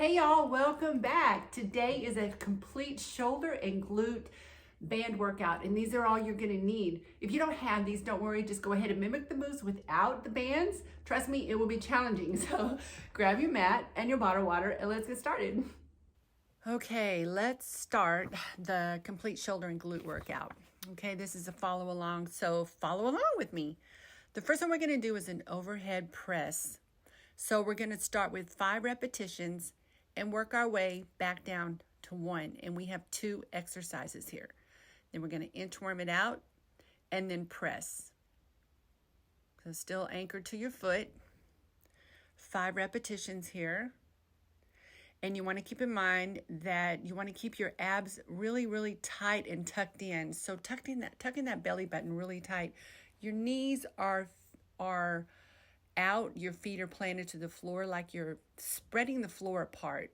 Hey y'all, welcome back. Today is a complete shoulder and glute band workout, and these are all you're gonna need. If you don't have these, don't worry, just go ahead and mimic the moves without the bands. Trust me, it will be challenging. So grab your mat and your bottle of water and let's get started. Okay, let's start the complete shoulder and glute workout. Okay, this is a follow along, so follow along with me. The first one we're gonna do is an overhead press. So we're gonna start with 5 repetitions and work our way back down to 1. And we have 2 exercises here. Then we're going to inchworm it out and then press. So still anchored to your foot. 5 repetitions here. And you want to keep in mind that you want to keep your abs really, really tight and tucked in. So tucking that belly button really tight. Your knees are out, your feet are planted to the floor like you're spreading the floor apart.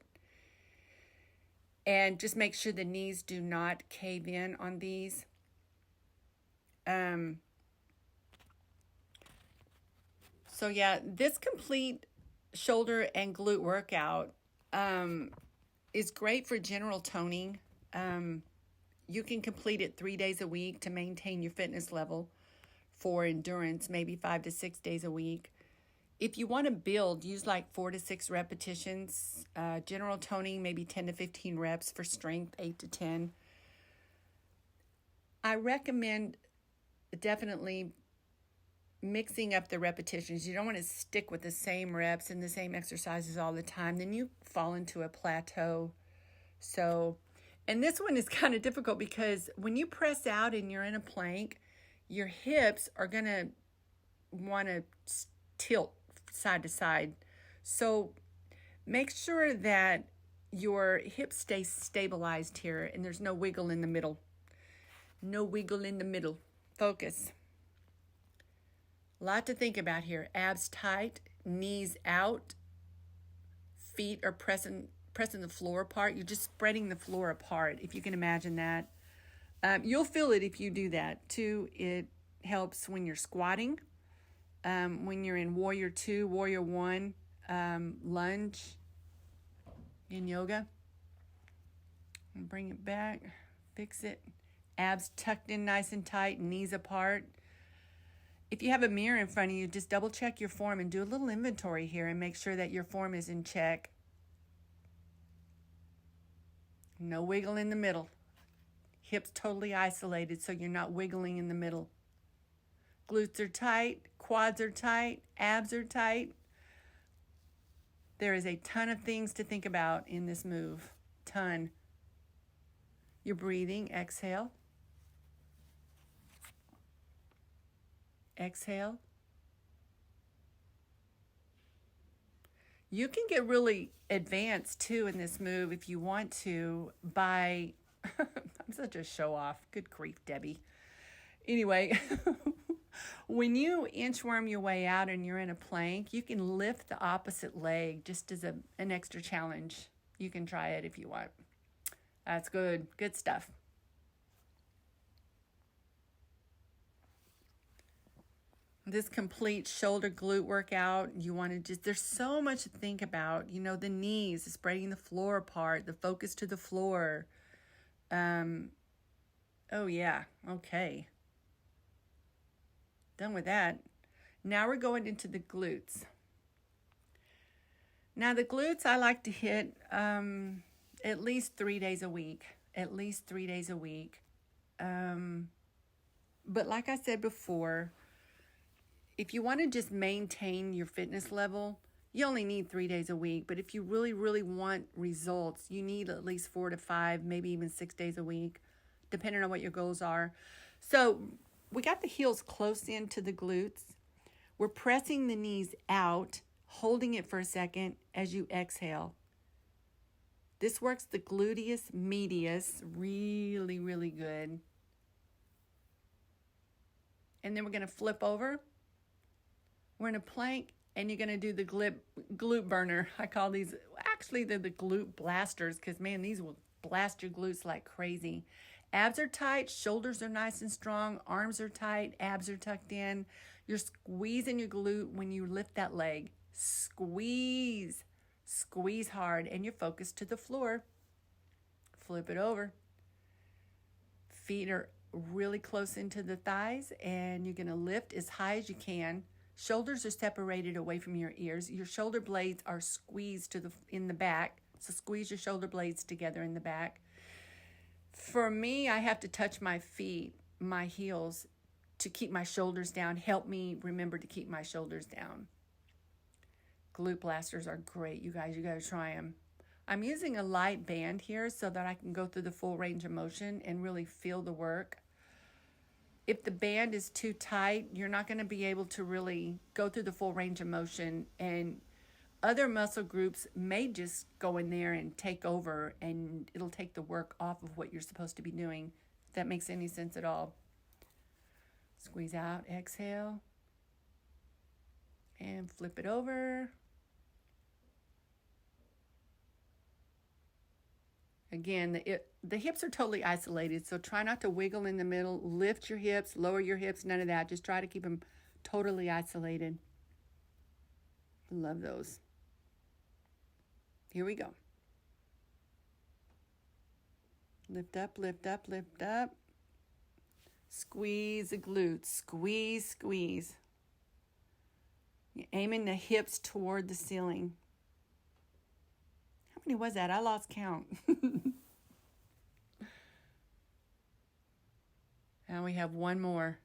And just make sure the knees do not cave in on these. So yeah, this complete shoulder and glute workout is great for general toning. You can complete it 3 days a week to maintain your fitness level for endurance, maybe 5 to 6 days a week. If you want to build, use like 4 to 6 repetitions. General toning, maybe 10 to 15 reps. For strength, 8 to 10. I recommend definitely mixing up the repetitions. You don't want to stick with the same reps and the same exercises all the time. Then you fall into a plateau. And this one is kind of difficult because when you press out and you're in a plank, your hips are going to want to tilt side to side. So make sure that your hips stay stabilized here and there's no wiggle in the middle. No wiggle in the middle. Focus. A lot to think about here. Abs tight, knees out, feet are pressing the floor apart. You're just spreading the floor apart, if you can imagine that. You'll feel it if you do that. Too, it helps when you're squatting. When you're in Warrior 2, Warrior 1, lunge in yoga. And bring it back, fix it. Abs tucked in nice and tight, knees apart. If you have a mirror in front of you, just double check your form and do a little inventory here and make sure that your form is in check. No wiggle in the middle. Hips totally isolated so you're not wiggling in the middle. Glutes are tight, quads are tight, abs are tight. There is a ton of things to think about in this move. Ton. You're breathing, exhale. Exhale. You can get really advanced too in this move if you want to by, I'm such a show off. Good grief, Debbie. Anyway, when you inchworm your way out and you're in a plank, you can lift the opposite leg just as an extra challenge. You can try it if you want. That's good. Good stuff. This complete shoulder glute workout, you want to just, there's so much to think about. You know, the knees, spreading the floor apart, the focus to the floor. Oh yeah, okay. Done with that. Now we're going into the glutes. Now the glutes I like to hit at least 3 days a week. At least 3 days a week. But like I said before, if you want to just maintain your fitness level, you only need 3 days a week. But if you really, really want results, you need at least 4 to 5, maybe even 6 days a week, depending on what your goals are. So we got the heels close into the glutes. We're pressing the knees out, holding it for a second as you exhale. This works the gluteus medius really, really good. And then we're going to flip over. We're in a plank, and you're going to do the glute burner. I call these, actually they're the glute blasters because, man, these will blast your glutes like crazy. Abs are tight, shoulders are nice and strong, arms are tight, abs are tucked in. You're squeezing your glute when you lift that leg. Squeeze. Squeeze hard and your focus to the floor. Flip it over. Feet are really close into the thighs, and you're going to lift as high as you can. Shoulders are separated away from your ears. Your shoulder blades are squeezed in the back. So squeeze your shoulder blades together in the back. For me, I have to touch my feet, my heels, to keep my shoulders down. Help me remember to keep my shoulders down. Glute blasters are great, you guys. You got to try them. I'm using a light band here so that I can go through the full range of motion and really feel the work. If the band is too tight, you're not going to be able to really go through the full range of motion, and other muscle groups may just go in there and take over, and it'll take the work off of what you're supposed to be doing, if that makes any sense at all. Squeeze out, exhale, and flip it over. Again, the hips are totally isolated, so try not to wiggle in the middle. Lift your hips, lower your hips, none of that. Just try to keep them totally isolated. Love those. Here we go. Lift up, lift up, lift up. Squeeze the glutes. Squeeze, squeeze. You're aiming the hips toward the ceiling. How many was that? I lost count. And we have one more.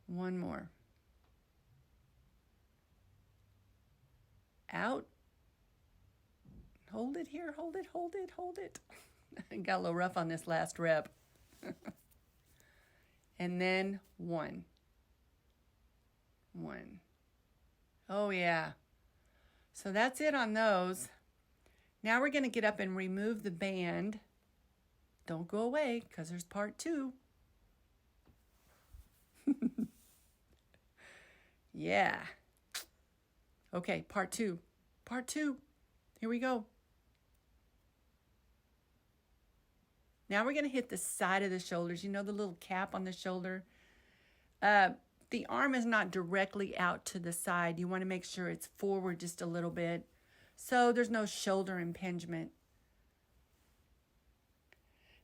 One more. Out. Hold it here. Hold it, hold it, hold it. Got a little rough on this last rep. And then one. One. Oh, yeah. So that's it on those. Now we're going to get up and remove the band. Don't go away, because there's part 2. Yeah. Okay, part 2. Part 2. Here we go. Now we're going to hit the side of the shoulders. You know the little cap on the shoulder? The arm is not directly out to the side. You want to make sure it's forward just a little bit, so there's no shoulder impingement.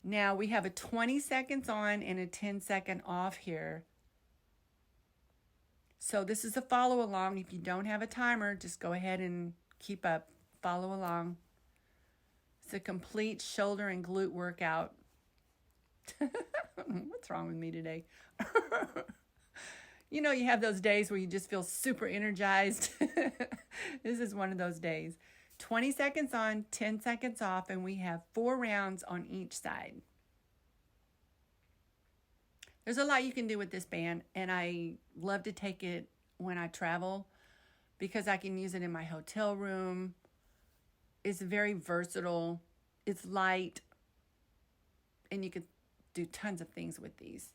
Now we have a 20 seconds on and a 10-second off here. So this is a follow along. If you don't have a timer, just go ahead and keep up. Follow along. It's a complete shoulder and glute workout. What's wrong with me today? You know, you have those days where you just feel super energized. This is one of those days. 20 seconds on, 10 seconds off, and we have 4 rounds on each side. There's a lot you can do with this band, and I love to take it when I travel because I can use it in my hotel room. It's very versatile. It's light, and you could do tons of things with these.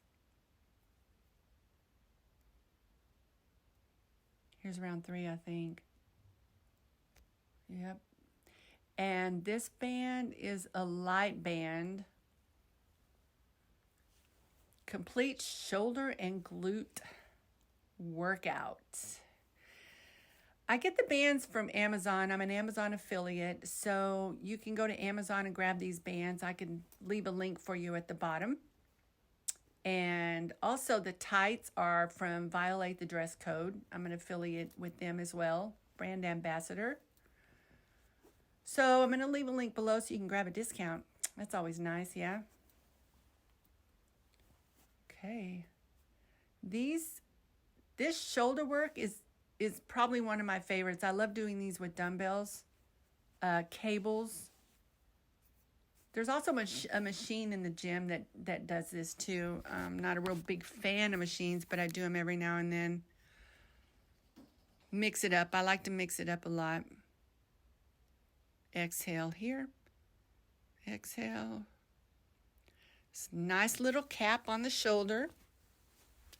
Here's round 3, I think. Yep. And this band is a light band. Complete shoulder and glute workout. I get the bands from Amazon. I'm an Amazon affiliate, so you can go to Amazon and grab these bands. I can leave a link for you at the bottom. And also the tights are from VIOLATE the Dress Code. I'm an affiliate with them as well, brand ambassador. So I'm going to leave a link below so you can grab a discount. That's always nice, yeah? Okay. This shoulder work is probably one of my favorites. I love doing these with dumbbells, cables. There's also a machine in the gym that does this too. I'm not a real big fan of machines, but I do them every now and then. Mix it up. I like to mix it up a lot. Exhale here. Exhale. Nice little cap on the shoulder.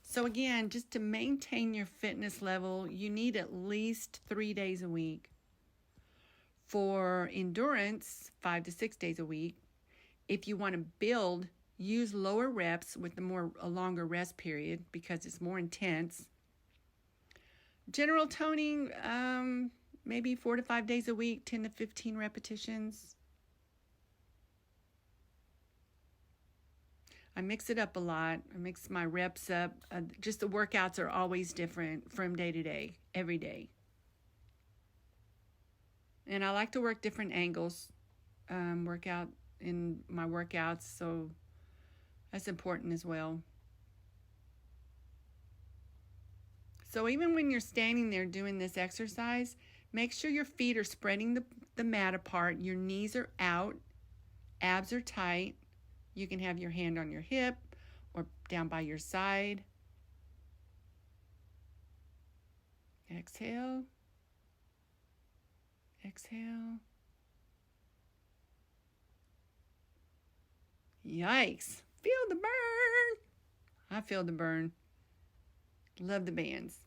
So again, just to maintain your fitness level, you need at least 3 days a week. For endurance, 5 to 6 days a week. If you want to build, use lower reps with a longer rest period because it's more intense. General toning, maybe 4 to 5 days a week, 10 to 15 repetitions. I mix it up a lot. I mix my reps up. Just the workouts are always different from day to day, every day. And I like to work different angles, workout in my workouts, so that's important as well. So even when you're standing there doing this exercise, make sure your feet are spreading the mat apart, your knees are out, abs are tight. You can have your hand on your hip or down by your side. Exhale. Exhale. Yikes. Feel the burn. I feel the burn. Love the bands.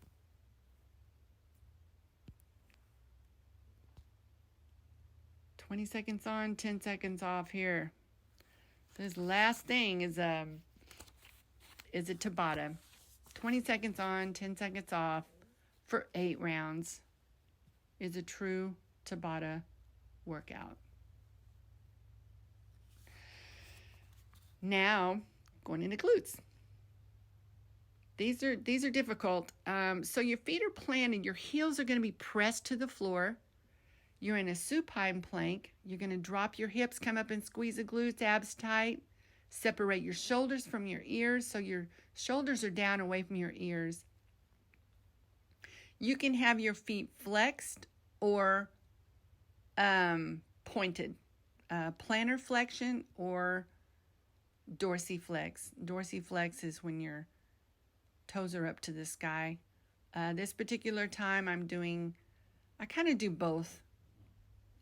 "20 seconds on, 10 seconds off here." This last thing is a Tabata. 20 seconds on, 10 seconds off for 8 rounds is a true Tabata workout. Now, going into glutes. These are difficult. So your feet are planted. Your heels are going to be pressed to the floor. You're in a supine plank. You're going to drop your hips, come up and squeeze the glutes, abs tight. Separate your shoulders from your ears so your shoulders are down away from your ears. You can have your feet flexed or pointed. Plantar flexion or dorsiflex. Dorsiflex is when your toes are up to the sky. This particular time I kind of do both.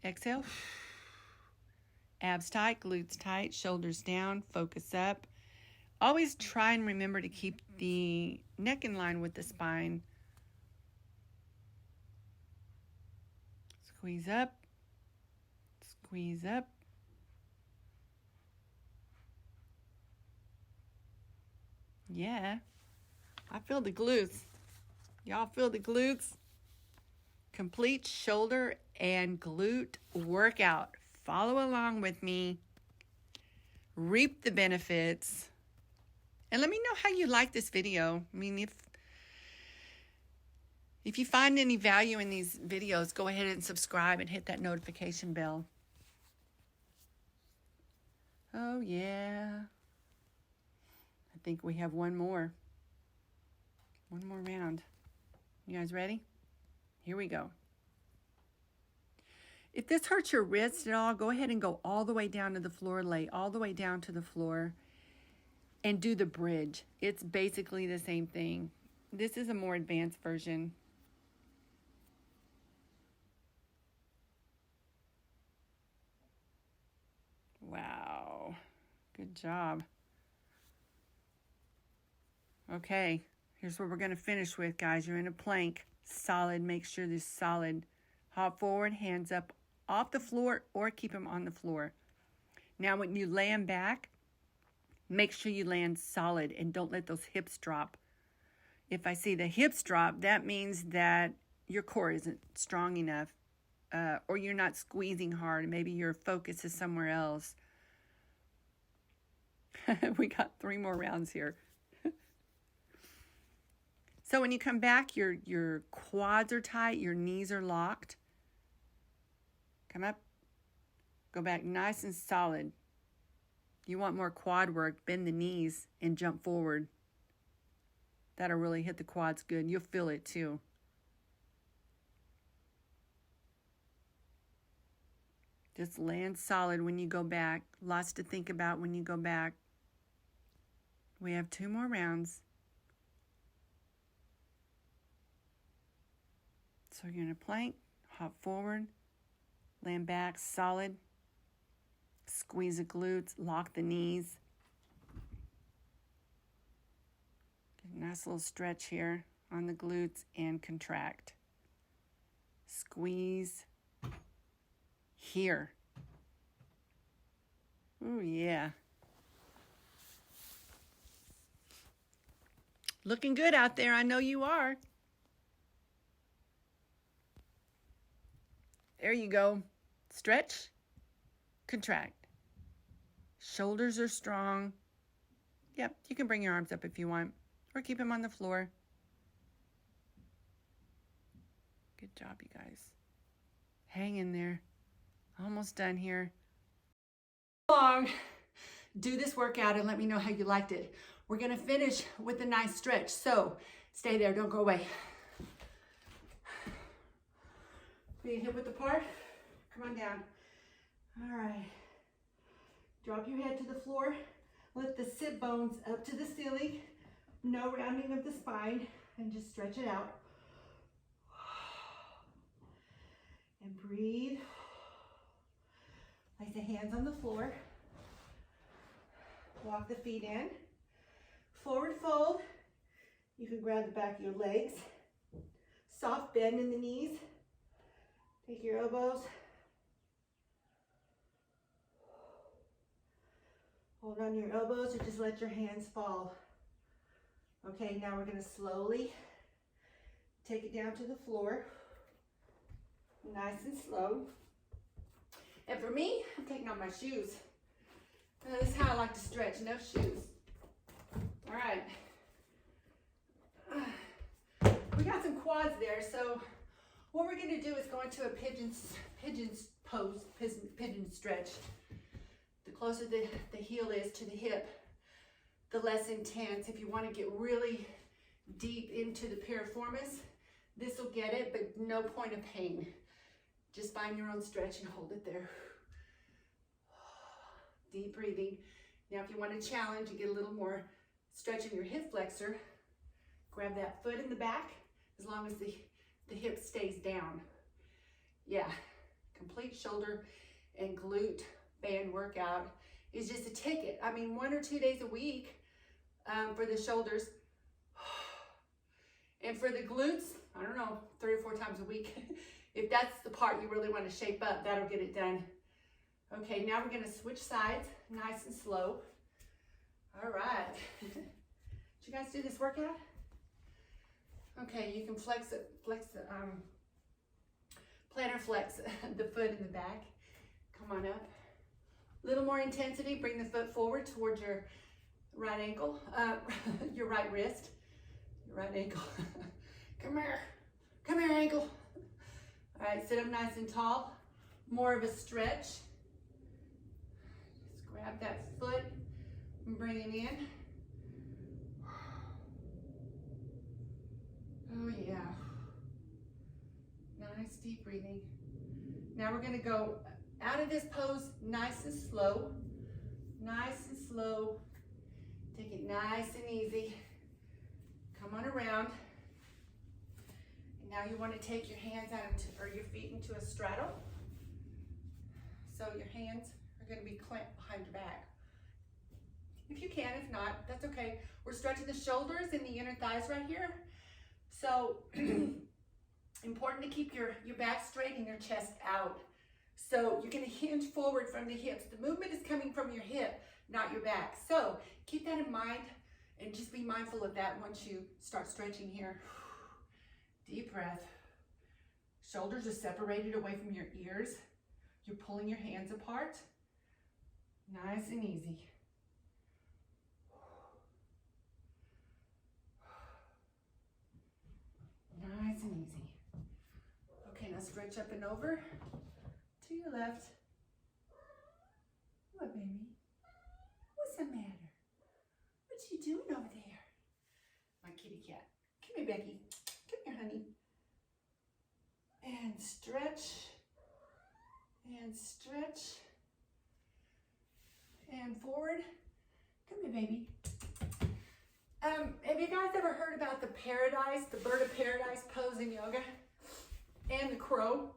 Exhale. Abs tight, glutes tight, shoulders down, focus up. Always try and remember to keep the neck in line with the spine. Squeeze up. Squeeze up. Yeah. I feel the glutes. Y'all feel the glutes? Complete shoulder and glute workout. Follow along with me. Reap the benefits. And let me know how you like this video. I mean, if you find any value in these videos, go ahead and subscribe and hit that notification bell. Oh, yeah. I think we have one more. One more round. You guys ready? Here we go. If this hurts your wrist at all, go ahead and go all the way down to the floor, lay all the way down to the floor, and do the bridge. It's basically the same thing. This is a more advanced version. Wow. Good job. Okay. Here's what we're going to finish with, guys. You're in a plank. Solid. Make sure this is solid. Hop forward, hands up off the floor or keep them on the floor. Now, when you land back, make sure you land solid and don't let those hips drop. If I see the hips drop, that means that your core isn't strong enough or you're not squeezing hard. Maybe your focus is somewhere else. We got 3 more rounds here. So when you come back, your quads are tight, your knees are locked. Come up, go back nice and solid. You want more quad work, bend the knees and jump forward. That'll really hit the quads good. You'll feel it too. Just land solid when you go back. Lots to think about when you go back. We have 2 more rounds. So you're in a plank, hop forward, land back, solid. Squeeze the glutes, lock the knees. Get a nice little stretch here on the glutes and contract. Squeeze here. Ooh, yeah. Looking good out there. I know you are. There you go. Stretch, contract. Shoulders are strong. Yep, you can bring your arms up if you want, or keep them on the floor. Good job, you guys. Hang in there. Almost done here. Long. Do this workout and let me know how you liked it. We're gonna finish with a nice stretch, so stay there, don't go away. Feet hip width apart. Come on down. All right. Drop your head to the floor. Lift the sit bones up to the ceiling. No rounding of the spine, and just stretch it out. And breathe. Place the hands on the floor. Walk the feet in. Forward fold. You can grab the back of your legs. Soft bend in the knees. Take your elbows. Hold on to your elbows or just let your hands fall. Okay, now we're going to slowly take it down to the floor. Nice and slow. And for me, I'm taking off my shoes. This is how I like to stretch, no shoes. All right. We got some quads there, so what we're going to do is go into a pigeon pose, pigeon stretch. The closer the heel is to the hip, the less intense. If you want to get really deep into the piriformis, this will get it, but no point of pain. Just find your own stretch and hold it there. Deep breathing. Now, if you want to challenge and get a little more stretch in your hip flexor, grab that foot in the back as long as the hip stays down. Yeah, complete shoulder and glute band workout is just a ticket. I mean, 1 or 2 days a week for the shoulders. And for the glutes, I don't know, 3 or 4 times a week. If that's the part you really want to shape up, that'll get it done. Okay, now we're going to switch sides, nice and slow. All right. Did you guys do this workout? Okay, you can flex the plantar flex the foot in the back. Come on up. A little more intensity. Bring the foot forward towards your right ankle, your right wrist, your right ankle. Come here, ankle. All right, sit up nice and tall. More of a stretch. Just grab that foot and bring it in. Oh yeah. Nice deep breathing. Now we're gonna go out of this pose nice and slow. Nice and slow. Take it nice and easy. Come on around. And now you want to take your hands out into, or your feet into a straddle. So your hands are going to be clamped behind your back. If you can, if not, that's okay. We're stretching the shoulders and the inner thighs right here. So important to keep your back straight and your chest out. So you're going to hinge forward from the hips. The movement is coming from your hip, not your back. So keep that in mind and just be mindful of that once you start stretching here. Deep breath. Shoulders are separated away from your ears. You're pulling your hands apart. Nice and easy. Nice and easy. Okay, now stretch up and over to your left. What, baby? What's the matter? What you doing over there? My kitty cat. Come here, Becky. Come here, honey. And stretch. And stretch. And forward. Come here, baby. Have you guys ever heard about the bird of paradise pose in yoga? And the crow?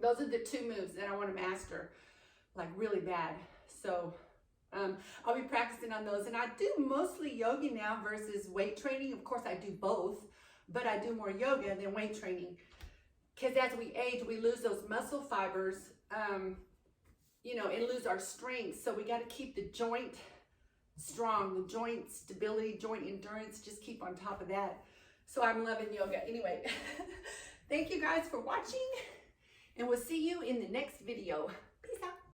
Those are the 2 moves that I want to master, like really bad. So I'll be practicing on those. And I do mostly yoga now versus weight training. Of course, I do both, but I do more yoga than weight training. Because as we age, we lose those muscle fibers, and lose our strength. So we got to keep the joint strong, the joint stability, joint endurance, just keep on top of that. So I'm loving yoga. Anyway, thank you guys for watching. And we'll see you in the next video. Peace out.